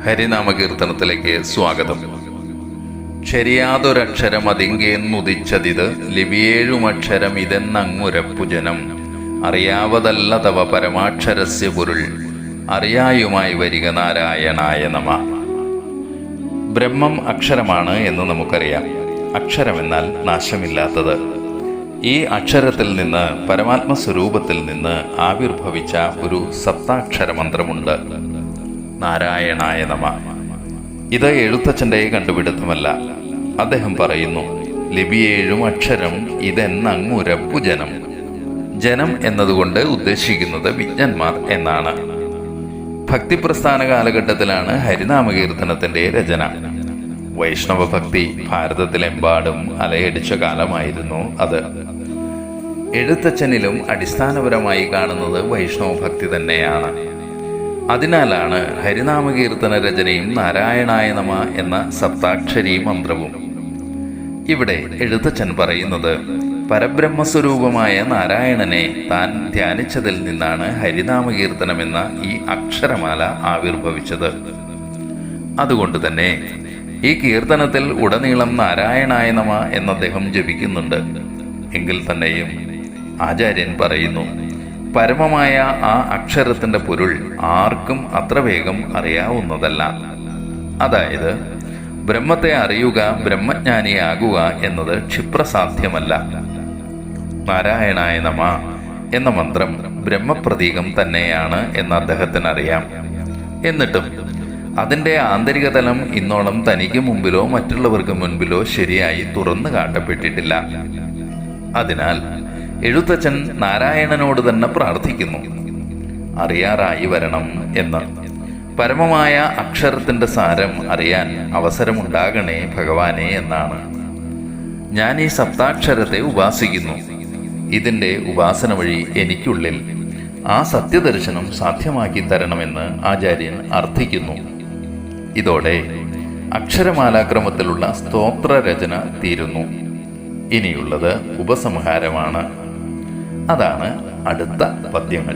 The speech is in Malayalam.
ഹരിനാമകീർത്തനത്തിലേക്ക് സ്വാഗതം. ശരിയാതൊരക്ഷരം അതിങ്കേന്നുദിച്ചതിത് ലിപിയേഴുമക്ഷരം ഇതെന്നങ്ങുരപ്പുജനം അറിയാവതല്ല തവ പരമാക്ഷരസ്യ പൊരുൾ അറിയായുമായി വരിക നാരായണായ നമ. ബ്രഹ്മം അക്ഷരമാണ് എന്ന് നമുക്കറിയാം. അക്ഷരമെന്നാൽ നാശമില്ലാത്തത്. ഈ അക്ഷരത്തിൽ നിന്ന്, പരമാത്മസ്വരൂപത്തിൽ നിന്ന് ആവിർഭവിച്ച ഒരു സപ്താക്ഷര മന്ത്രമുണ്ട്, നാരായണായ നമ. ഇത് എഴുത്തച്ഛൻ്റെ കണ്ടുപിടുത്തമല്ല. അദ്ദേഹം പറയുന്നു, ലിപിയേഴും അക്ഷരം ഇതെന്നങ്ങുരപ്പു ജനം. ജനം എന്നതുകൊണ്ട് ഉദ്ദേശിക്കുന്നത് വിജ്ഞന്മാർ എന്നാണ്. ഭക്തിപ്രസ്ഥാന കാലഘട്ടത്തിലാണ് ഹരിനാമകീർത്തനത്തിൻ്റെ രചന. വൈഷ്ണവ ഭക്തി ഭാരതത്തിലെമ്പാടും അലയടിച്ച കാലമായിരുന്നു അത്. എഴുത്തച്ഛനിലും അടിസ്ഥാനപരമായി കാണുന്നത് വൈഷ്ണവ ഭക്തി തന്നെയാണ്. അതിനാലാണ് ഹരിനാമകീർത്തന രചനയും നാരായണായ നമ എന്ന സപ്താക്ഷരി മന്ത്രവും. ഇവിടെ എഴുത്തച്ഛൻ പറയുന്നത്, പരബ്രഹ്മസ്വരൂപമായ നാരായണനെ താൻ ധ്യാനിച്ചതിൽ നിന്നാണ് ഹരിനാമകീർത്തനമെന്ന ഈ അക്ഷരമാല ആവിർഭവിച്ചത്. അതുകൊണ്ട് തന്നെ ഈ കീർത്തനത്തിൽ ഉടനീളം നാരായണായ നമ എന്ന് അദ്ദേഹം ജപിക്കുന്നുണ്ട്. എങ്കിൽ തന്നെയും ആചാര്യൻ പറയുന്നു, പരമമായ ആ അക്ഷരത്തിന്റെ പൊരുൾ ആർക്കും അത്ര വേഗം അറിയാവുന്നതല്ല. അതായത് ബ്രഹ്മത്തെ അറിയുക, ബ്രഹ്മജ്ഞാനിയാകുക എന്നത് ക്ഷിപ്രസാധ്യമല്ല. നാരായണായ നമ എന്ന മന്ത്രം ബ്രഹ്മപ്രതീകം തന്നെയാണ് എന്ന് അദ്ദേഹത്തിനറിയാം. എന്നിട്ടും അതിൻ്റെ ആന്തരിക തലം ഇന്നോളം തനിക്ക് മുമ്പിലോ മറ്റുള്ളവർക്ക് മുൻപിലോ ശരിയായി തുറന്നു കാട്ടപ്പെട്ടിട്ടില്ല. അതിനാൽ എഴുത്തച്ഛൻ നാരായണനോട് തന്നെ പ്രാർത്ഥിക്കുന്നു, അറിയാറായി വരണം എന്ന്. പരമമായ അക്ഷരത്തിന്റെ സാരം അറിയാൻ അവസരമുണ്ടാകണേ ഭഗവാനെ എന്നാണ്. ഞാൻ ഈ സപ്താക്ഷരത്തെ ഉപാസിക്കുന്നു. ഇതിൻ്റെ ഉപാസന വഴി എനിക്കുള്ളിൽ ആ സത്യദർശനം സാധ്യമാക്കി തരണമെന്ന് ആചാര്യൻ അർത്ഥിക്കുന്നു. ഇതോടെ അക്ഷരമാലാക്രമത്തിലുള്ള സ്തോത്രരചന തീരുന്നു. ഇനിയുള്ളത് ഉപസംഹാരമാണ്. അതാണ് അടുത്ത പദ്യങ്ങൾ.